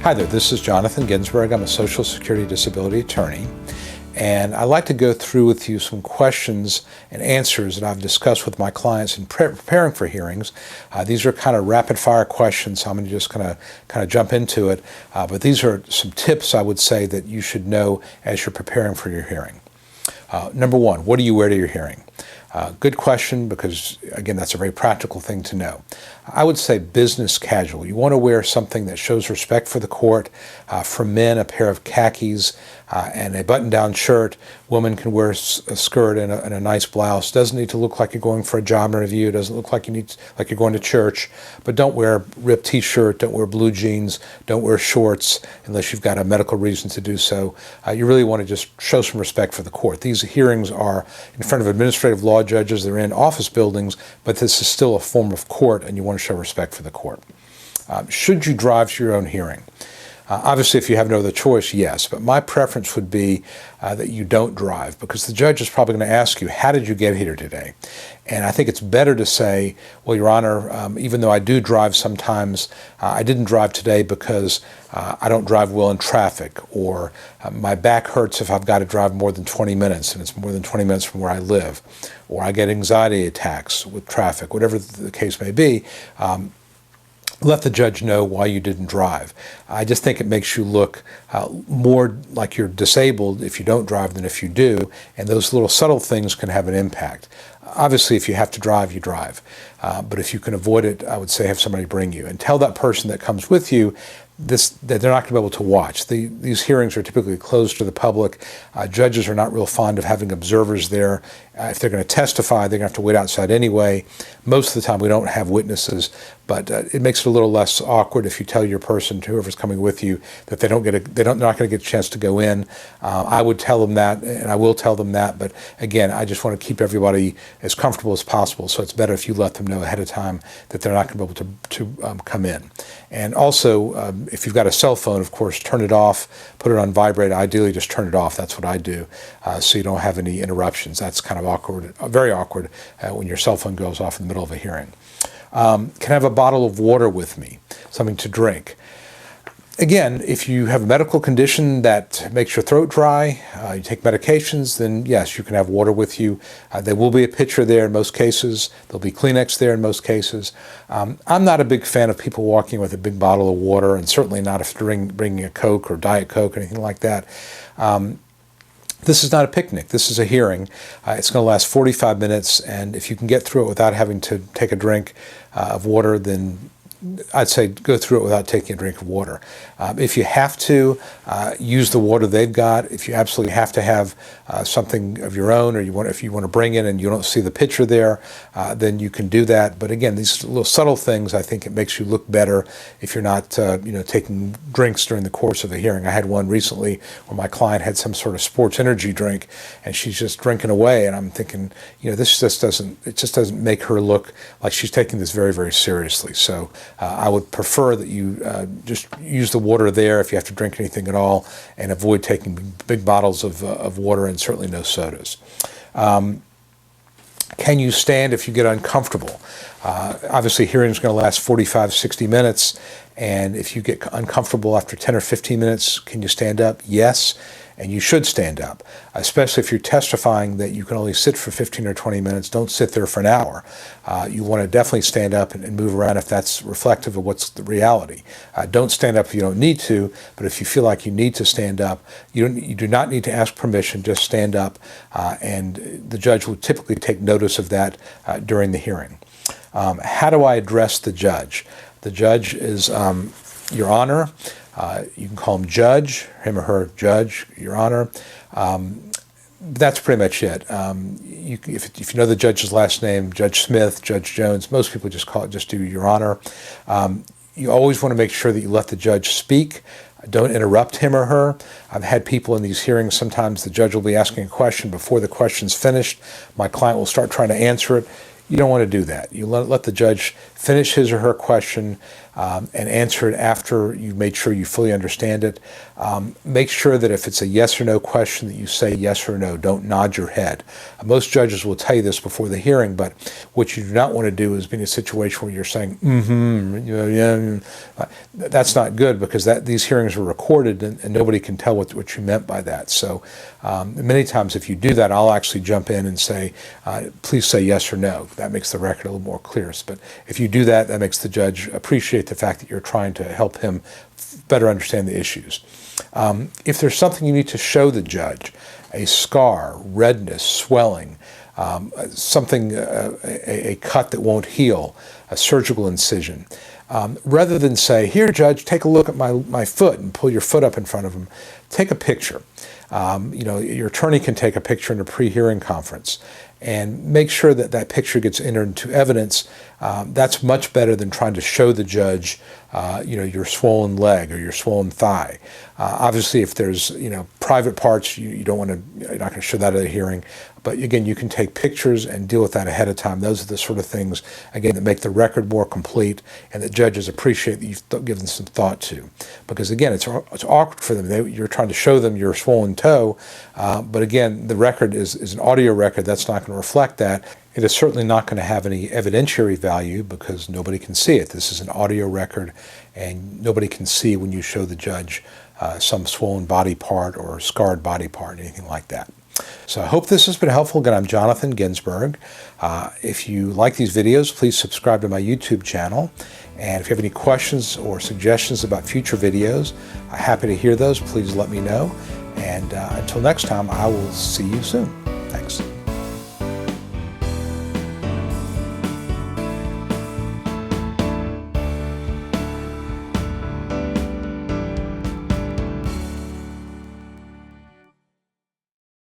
Hi there, this is Jonathan Ginsberg. I'm a Social Security Disability attorney, and I'd like to go through with you some questions and answers that I've discussed with my clients in preparing for hearings. These are kind of rapid-fire questions, so I'm going to just kind of jump into it. But these are some tips I would say that you should know as you're preparing for your hearing. Number one, what do you wear to your hearing? Good question, because again, that's a very practical thing to know. I would say business casual. You want to wear something that shows respect for the court. For men, a pair of khakis and a button-down shirt. Women can wear a skirt and a nice blouse. Doesn't need to look like you're going for a job interview. Doesn't look like like you're going to church. But don't wear a ripped t-shirt. Don't wear blue jeans. Don't wear shorts unless you've got a medical reason to do so. You really want to just show some respect for the court. These hearings are in front of administrative law judges. They're in office buildings, but this is still a form of court, and you want to show respect for the court. Should you drive to your own hearing? Obviously, if you have no other choice, yes, but my preference would be that you don't drive, because the judge is probably going to ask you, how did you get here today? And I think it's better to say, well, Your Honor, even though I do drive sometimes, I didn't drive today because I don't drive well in traffic, or my back hurts if I've got to drive more than 20 minutes, and it's more than 20 minutes from where I live, or I get anxiety attacks with traffic, whatever the case may be. Let the judge know why you didn't drive. I just think it makes you look more like you're disabled if you don't drive than if you do, and those little subtle things can have an impact. Obviously, if you have to drive, you drive. But if you can avoid it, I would say have somebody bring you. And tell that person that comes with you that they're not going to be able to watch. These hearings are typically closed to the public. Judges are not real fond of having observers there. If they're going to testify, they're going to have to wait outside anyway. Most of the time we don't have witnesses, but it makes it a little less awkward if you tell your person, whoever's coming with you, that they're not going to get a chance to go in. I would tell them that, and I will tell them that, but again, I just want to keep everybody as comfortable as possible, so it's better if you let them know ahead of time that they're not going to be able to come in. And also, if you've got a cell phone, of course, turn it off, put it on vibrate. Ideally, just turn it off. That's what I do, so you don't have any interruptions. That's kind of awkward, very awkward, when your cell phone goes off in the middle of a hearing. Can I have a bottle of water with me, something to drink? Again, if you have a medical condition that makes your throat dry, you take medications, then yes, you can have water with you. There will be a pitcher there in most cases. There'll be Kleenex there in most cases. I'm not a big fan of people walking with a big bottle of water, and certainly not if they're bringing a Coke or Diet Coke or anything like that. This is not a picnic. This is a hearing. It's going to last 45 minutes, and if you can get through it without having to take a drink of water, then I'd say go through it without taking a drink of water. If you have to, use the water they've got. If you absolutely have to have something of your own, or if you want to bring it and you don't see the pitcher there, then you can do that. But again, these little subtle things, I think it makes you look better if you're not taking drinks during the course of a hearing. I had one recently where my client had some sort of sports energy drink, and she's just drinking away, and I'm thinking, this just doesn't make her look like she's taking this very, very seriously. So I would prefer that you just use the water there if you have to drink anything at all, and avoid taking big bottles of water, and certainly no sodas. Can you stand if you get uncomfortable? Obviously, hearing is going to last 45, 60 minutes, and if you get uncomfortable after 10 or 15 minutes, can you stand up? Yes. And you should stand up, especially if you're testifying that you can only sit for 15 or 20 minutes. Don't sit there for an hour. You want to definitely stand up and move around if that's reflective of what's the reality. Don't stand up if you don't need to, but if you feel like you need to stand up, you do not need to ask permission, just stand up, and the judge will typically take notice of that during the hearing. How do I address the judge? The judge is Your Honor. You can call him Judge, him or her Judge, Your Honor. That's pretty much it. If you know the judge's last name, Judge Smith, Judge Jones, most people just do Your Honor. You always want to make sure that you let the judge speak. Don't interrupt him or her. I've had people in these hearings, sometimes the judge will be asking a question before the question's finished. My client will start trying to answer it. You don't want to do that. You let the judge finish his or her question and answer it after you've made sure you fully understand it. Make sure that if it's a yes or no question that you say yes or no. Don't nod your head. Most judges will tell you this before the hearing, but what you do not want to do is be in a situation where you're saying, yeah. That's not good, because these hearings are recorded and nobody can tell what you meant by that. So many times if you do that, I'll actually jump in and say, please say yes or no. That makes the record a little more clear. But if you do that, that makes the judge appreciate the fact that you're trying to help him better understand the issues. If there's something you need to show the judge, a scar, redness, swelling, something, a cut that won't heal, a surgical incision, rather than say, here, judge, take a look at my foot, and pull your foot up in front of him, take a picture. Your attorney can take a picture in a pre-hearing conference and make sure that that picture gets entered into evidence. That's much better than trying to show the judge, your swollen leg or your swollen thigh. Obviously, if there's, private parts, you're not going to show that at a hearing. But again, you can take pictures and deal with that ahead of time. Those are the sort of things, again, that make the record more complete and that judges appreciate that you've given some thought to. Because again, it's awkward for them. You're trying to show them your swollen toe, but again, the record is an audio record. That's not going to reflect that. It is certainly not going to have any evidentiary value because nobody can see it. This is an audio record, and nobody can see when you show the judge some swollen body part or scarred body part, anything like that. So I hope this has been helpful. Again, I'm Jonathan Ginsberg. If you like these videos, please subscribe to my YouTube channel. And if you have any questions or suggestions about future videos, I'm happy to hear those. Please let me know. And until next time, I will see you soon. Thanks.